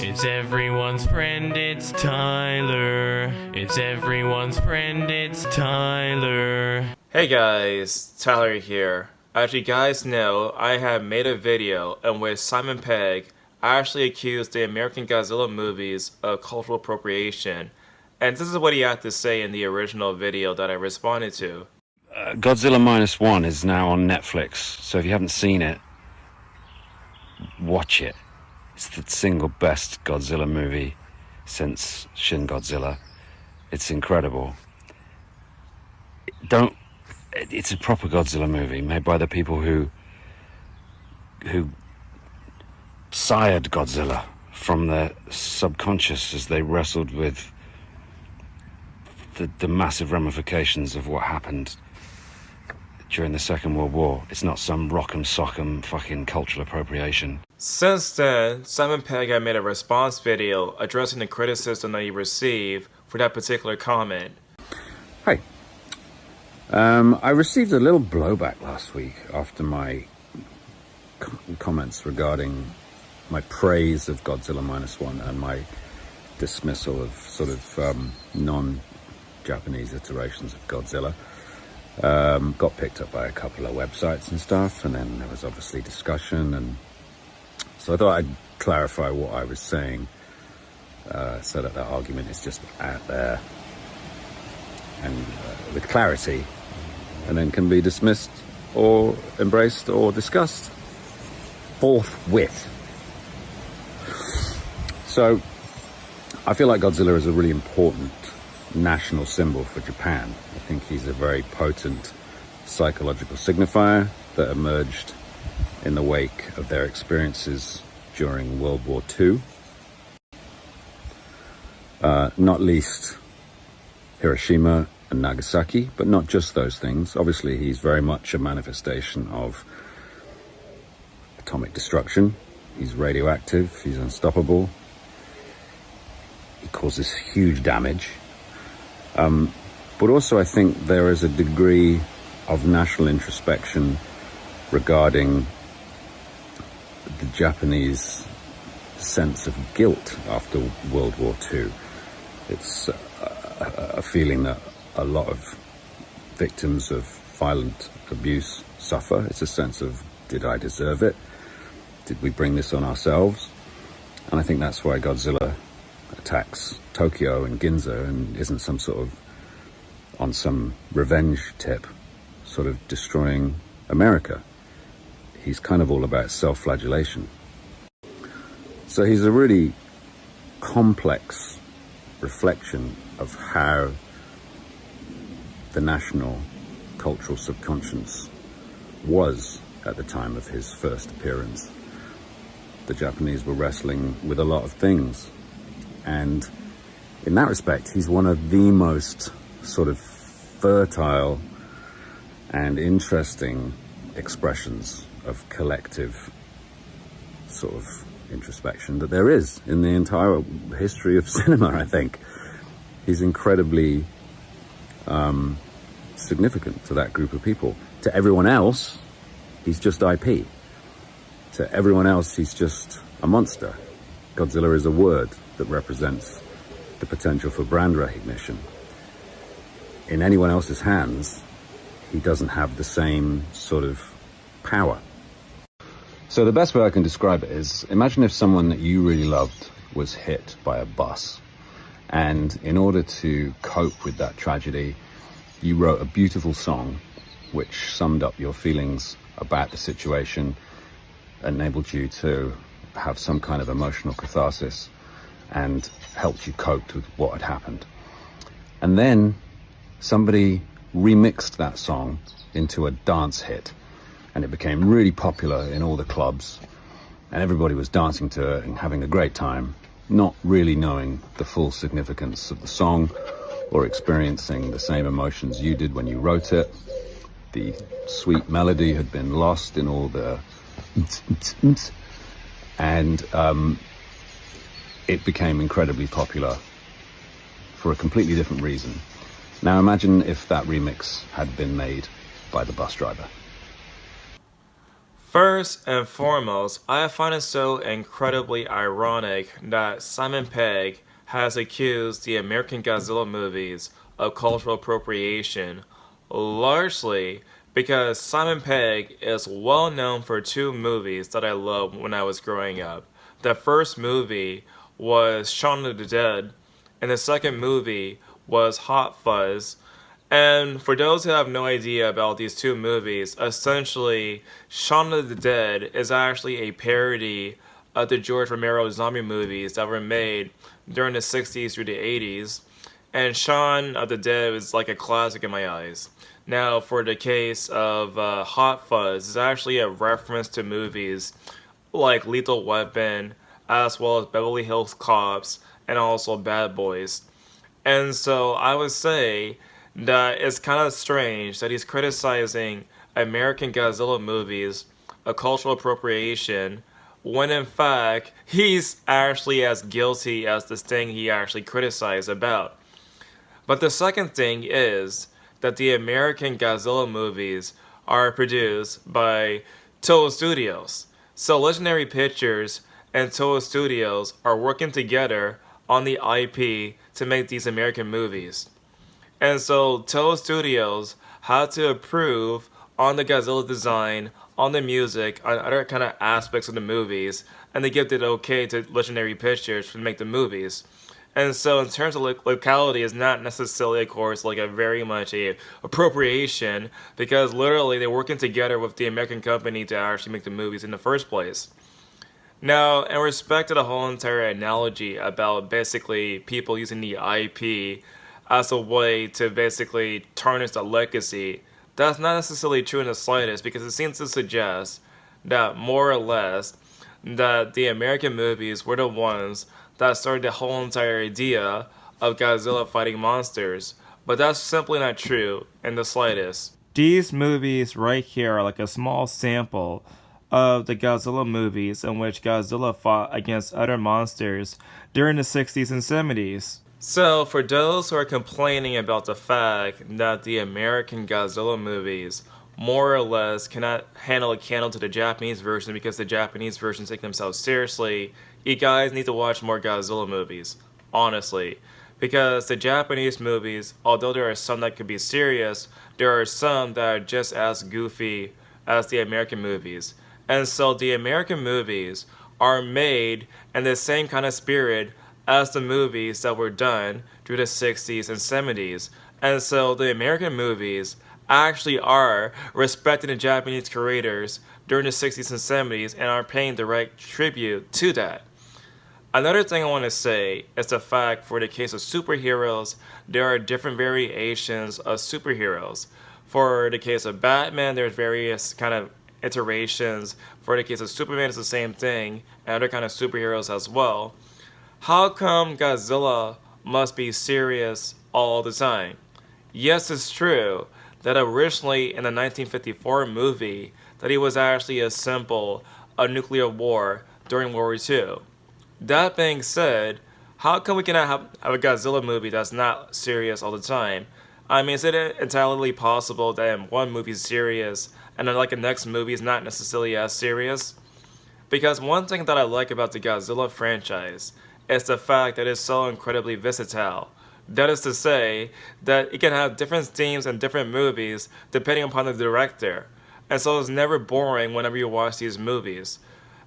It's everyone's friend, it's Tyler. It's everyone's friend, it's Tyler. Hey guys, Tyler here. As you guys know, I have made a video in which Simon Pegg actually accused the American Godzilla movies of cultural appropriation. And this is what he had to say in the original video that I responded to. Godzilla Minus One is now on Netflix, so if you haven't seen it, watch it. It's the single best Godzilla movie since Shin Godzilla. It's incredible. It's a proper Godzilla movie made by the people who sired Godzilla from their subconscious as they wrestled with the massive ramifications of what happened during the Second World War. It's not some rock'em sock'em fucking cultural appropriation. Since then, Simon Pegg had made a response video addressing the criticism that he received for that particular comment. Hi. I received a little blowback last week after my comments regarding my praise of Godzilla Minus One and my dismissal of sort of non-Japanese iterations of Godzilla. Got picked up by a couple of websites and stuff, and then there was obviously discussion, and so I thought I'd clarify what I was saying so that argument is just out there and with clarity, and then can be dismissed or embraced or discussed forthwith. So I feel like Godzilla is a really important national symbol for Japan. I think he's a very potent psychological signifier that emerged in the wake of their experiences during World War II. Not least Hiroshima and Nagasaki, but not just those things. Obviously, he's very much a manifestation of atomic destruction. He's radioactive, he's unstoppable. He causes huge damage. But also I think there is a degree of national introspection regarding the Japanese sense of guilt after World War II. It's a feeling that a lot of victims of violent abuse suffer. It's a sense of, did I deserve it? Did we bring this on ourselves? And I think that's why Godzilla attacks Tokyo and Ginza and isn't some sort of on some revenge tip sort of destroying America. He's kind of all about self-flagellation. So he's a really complex reflection of how the national cultural subconscious was at the time of his first appearance. The Japanese were wrestling with a lot of things, and in that respect, he's one of the most sort of fertile and interesting expressions of collective sort of introspection that there is in the entire history of cinema, I think. He's incredibly significant to that group of people. To everyone else, he's just IP. To everyone else, he's just a monster. Godzilla is a word that represents the potential for brand recognition. In anyone else's hands, he doesn't have the same sort of power. So the best way I can describe it is, imagine if someone that you really loved was hit by a bus, and in order to cope with that tragedy, you wrote a beautiful song which summed up your feelings about the situation, enabled you to have some kind of emotional catharsis, and helped you cope with what had happened. And then somebody remixed that song into a dance hit, and it became really popular in all the clubs, and everybody was dancing to it and having a great time, not really knowing the full significance of the song or experiencing the same emotions you did when you wrote it. The sweet melody had been lost in all the and it became incredibly popular for a completely different reason. Now imagine if that remix had been made by the bus driver. First and foremost, I find it so incredibly ironic that Simon Pegg has accused the American Godzilla movies of cultural appropriation, largely because Simon Pegg is well known for two movies that I loved when I was growing up. The first movie was Shaun of the Dead, and the second movie was Hot Fuzz. And for those who have no idea about these two movies, essentially, Shaun of the Dead is actually a parody of the George Romero zombie movies that were made during the 60s through the 80s. And Shaun of the Dead is like a classic in my eyes. Now, for the case of Hot Fuzz, it's actually a reference to movies like Lethal Weapon, as well as Beverly Hills Cops, and also Bad Boys. And so I would say that it's kind of strange that he's criticizing American Godzilla movies of cultural appropriation when in fact he's actually as guilty as this thing he actually criticized about. But the second thing is that the American Godzilla movies are produced by Toho Studios. So Legendary Pictures and Toho Studios are working together on the IP to make these American movies. And so Toho Studios had to approve on the Godzilla design, on the music, on other kind of aspects of the movies, and they give it okay to Legendary Pictures to make the movies. And so in terms of locality, it's not necessarily, of course, like a very much a appropriation, because literally they're working together with the American company to actually make the movies in the first place. Now, in respect to the whole entire analogy about basically people using the IP as a way to basically tarnish the legacy, that's not necessarily true in the slightest, because it seems to suggest that more or less that the American movies were the ones that started the whole entire idea of Godzilla fighting monsters, but that's simply not true in the slightest. These movies right here are like a small sample of the Godzilla movies in which Godzilla fought against other monsters during the 60s and 70s. So, for those who are complaining about the fact that the American Godzilla movies more or less cannot handle a candle to the Japanese version because the Japanese versions take themselves seriously, you guys need to watch more Godzilla movies, honestly. Because the Japanese movies, although there are some that could be serious, there are some that are just as goofy as the American movies. And so the American movies are made in the same kind of spirit as the movies that were done through the 60s and 70s. And so the American movies actually are respecting the Japanese creators during the 60s and 70s and are paying direct tribute to that. Another thing I want to say is the fact for the case of superheroes, there are different variations of superheroes. For the case of Batman, there's various kind of iterations. For the case of Superman, it's the same thing, and other kind of superheroes as well. How come Godzilla must be serious all the time? Yes, it's true that originally in the 1954 movie that he was actually a symbol of nuclear war during World War II. That being said, how come we cannot have a Godzilla movie that's not serious all the time? I mean, is it entirely possible that in one movie is serious and then like the next movie is not necessarily as serious? Because one thing that I like about the Godzilla franchise is the fact that it's so incredibly versatile. That is to say, that it can have different themes and different movies depending upon the director. And so it's never boring whenever you watch these movies.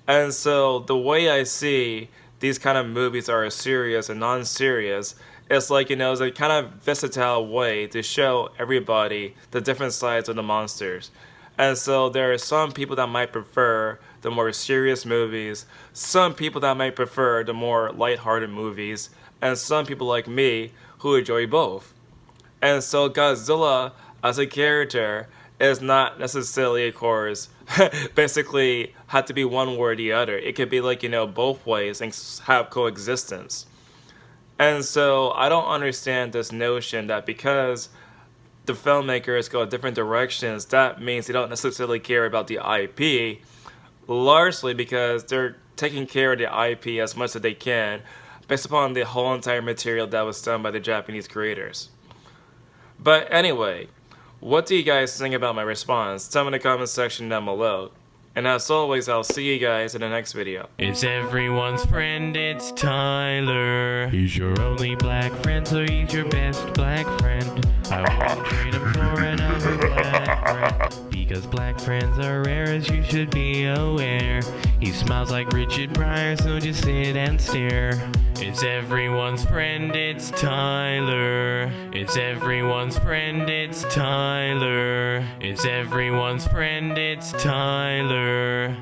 And so the way I see these kind of movies are serious and non-serious, it's like, it's a kind of versatile way to show everybody the different sides of the monsters. And so there are some people that might prefer the more serious movies, some people that might prefer the more lighthearted movies, and some people like me who enjoy both. And so Godzilla as a character is not necessarily, of course, basically have to be one way or the other. It could be like, both ways and have coexistence. And so I don't understand this notion that because the filmmakers go different directions, that means they don't necessarily care about the IP, largely because they're taking care of the IP as much as they can based upon the whole entire material that was done by the Japanese creators. But anyway, what do you guys think about my response? Tell me in the comment section down below. And as always, I'll see you guys in the next video. It's everyone's friend, it's Tyler. He's your only black friend, so he's your best black friend. I wouldn't trade him for another black friend, because black friends are rare, as you should be aware. He smiles like Richard Pryor, so just sit and stare. It's everyone's friend, it's Tyler. It's everyone's friend, it's Tyler. It's everyone's friend, it's Tyler.